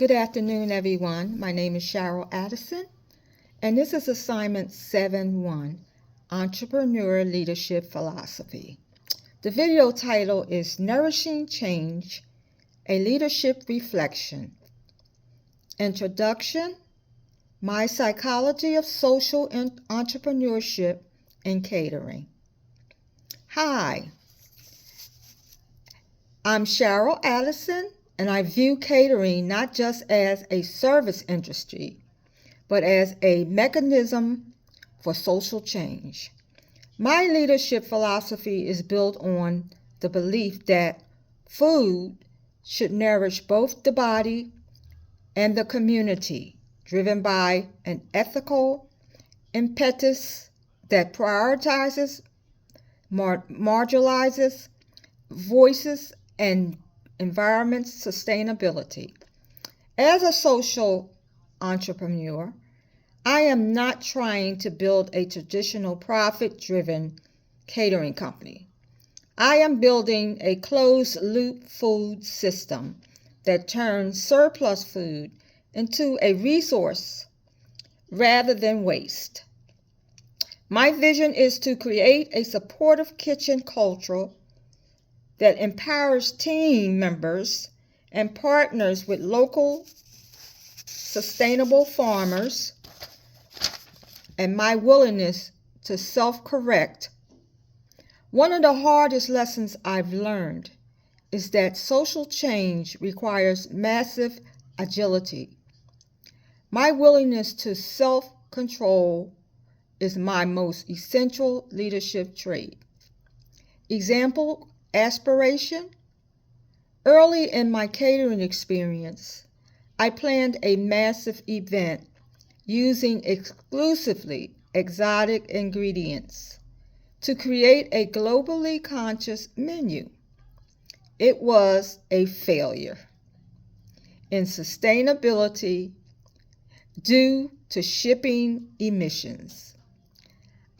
Good afternoon, everyone. My name is Cheryl Addison, and this is assignment 7-1, Entrepreneur Leadership Philosophy. The video title is Nourishing Change, a Leadership Reflection. Introduction, My Psychology of Social Entrepreneurship and Catering. Hi, I'm Cheryl Addison, and I view catering not just as a service industry, but as a mechanism for social change. My leadership philosophy is built on the belief that food should nourish both the body and the community, driven by an ethical impetus that prioritizes, marginalizes voices and environment sustainability. As a social entrepreneur, I am not trying to build a traditional profit-driven catering company. I am building a closed-loop food system that turns surplus food into a resource rather than waste. My vision is to create a supportive kitchen culture that empowers team members and partners with local sustainable farmers, and my willingness to self-correct. One of the hardest lessons I've learned is that social change requires massive agility. My willingness to self-control is my most essential leadership trait. Example, aspiration. Early in my catering experience, I planned a massive event using exclusively exotic ingredients to create a globally conscious menu. It was a failure in sustainability due to shipping emissions.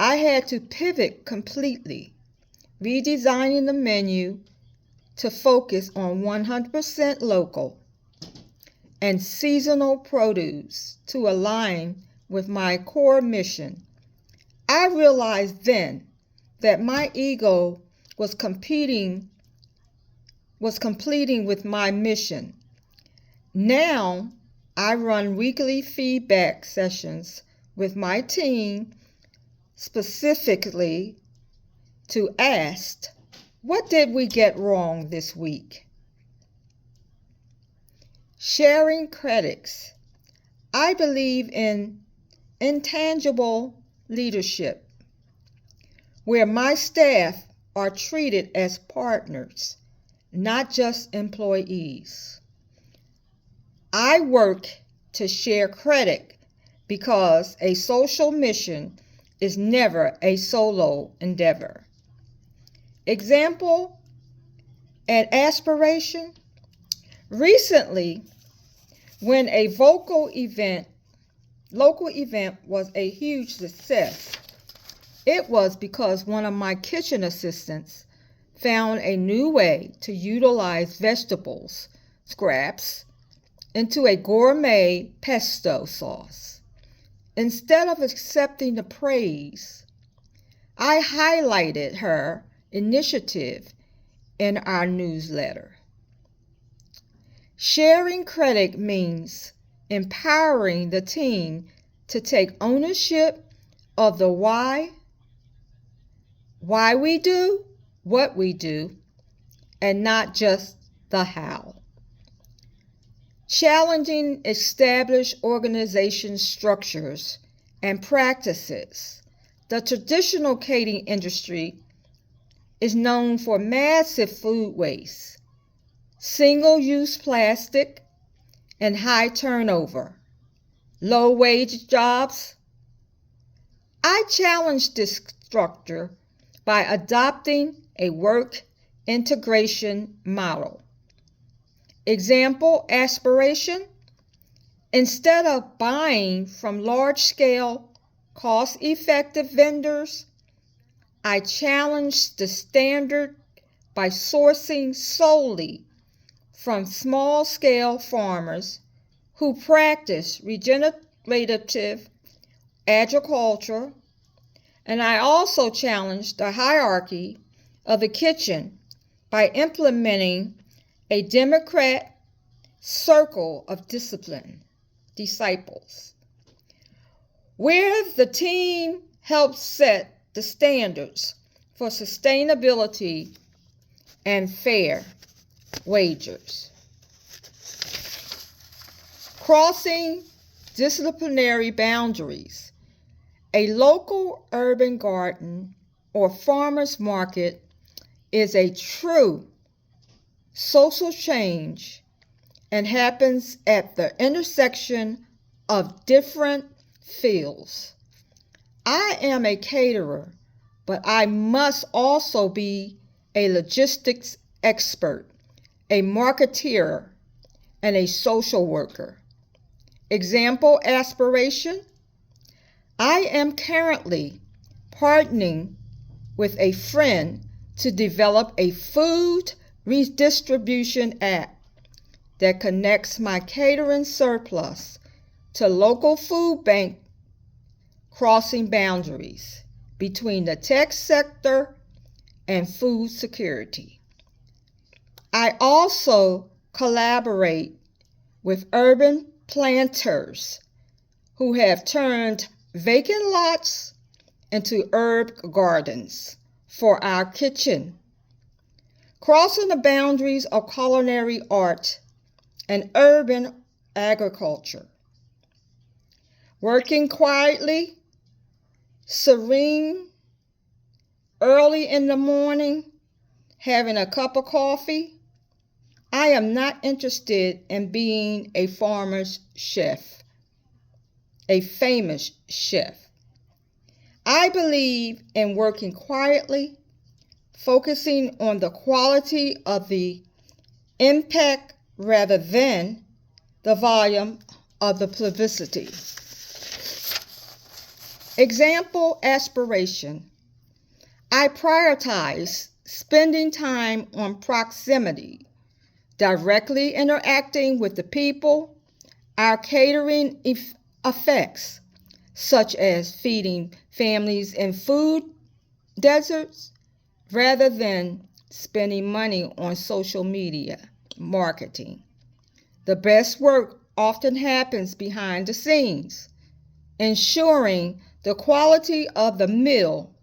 I had to pivot completely, redesigning the menu to focus on 100% local and seasonal produce to align with my core mission. I realized then that my ego was completing with my mission. Now I run weekly feedback sessions with my team specifically to ask, what did we get wrong this week? Sharing credits. I believe in intangible leadership, where my staff are treated as partners, not just employees. I work to share credit because a social mission is never a solo endeavor. Example and aspiration. Recently, when a local event was a huge success, it was because one of my kitchen assistants found a new way to utilize vegetables scraps into a gourmet pesto sauce. Instead of accepting the praise, I highlighted her initiative in our newsletter. Sharing credit means empowering the team to take ownership of the why we do what we do, and not just the how. Challenging established organization structures and practices. The traditional catering industry is known for massive food waste, single-use plastic, and high turnover, low-wage jobs. I challenge this structure by adopting a work integration model. Example, aspiration. Instead of buying from large-scale, cost-effective vendors, I challenge the standard by sourcing solely from small-scale farmers who practice regenerative agriculture, and I also challenge the hierarchy of the kitchen by implementing a Democrat circle of disciples, where the team helps set the standards for sustainability and fair wages. Crossing disciplinary boundaries. A local urban garden or farmer's market is a true social change and happens at the intersection of different fields. I am a caterer, but I must also be a logistics expert, a marketeer, and a social worker. Example aspiration. I am currently partnering with a friend to develop a food redistribution app that connects my catering surplus to local food bank, crossing boundaries between the tech sector and food security. I also collaborate with urban planters who have turned vacant lots into herb gardens for our kitchen, crossing the boundaries of culinary art and urban agriculture. Working quietly, serene, early in the morning, having a cup of coffee. I am not interested in being a farmer's chef, a famous chef. I believe in working quietly, focusing on the quality of the impact rather than the volume of the publicity. Example aspiration. I prioritize spending time on proximity, directly interacting with the people our catering affects, such as feeding families in food deserts, rather than spending money on social media marketing. The best work often happens behind the scenes, ensuring the quality of the meal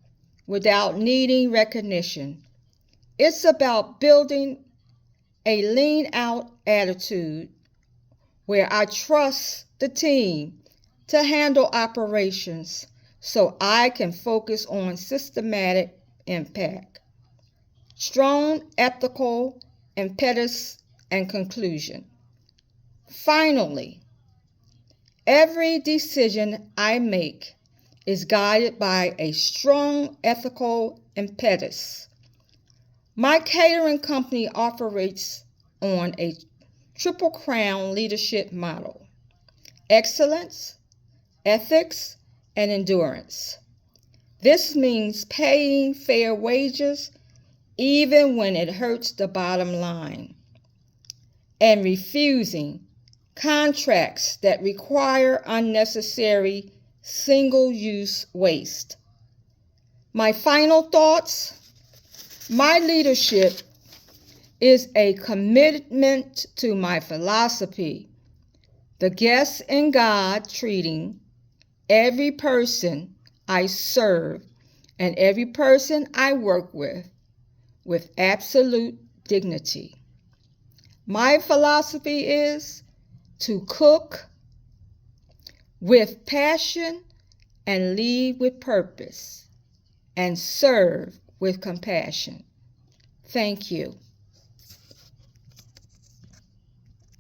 without needing recognition. It's about building a lean out attitude where I trust the team to handle operations so I can focus on systematic impact. Strong ethical impetus and conclusion. Finally, every decision I make is guided by a strong ethical impetus. My catering company operates on a triple crown leadership model: excellence, ethics, and endurance. This means paying fair wages even when it hurts the bottom line, and refusing contracts that require unnecessary single-use waste. My final thoughts. My leadership is a commitment to my philosophy, the guest in God, treating every person I serve and every person I work with absolute dignity. My philosophy is to cook with passion and lead with purpose and serve with compassion. Thank you.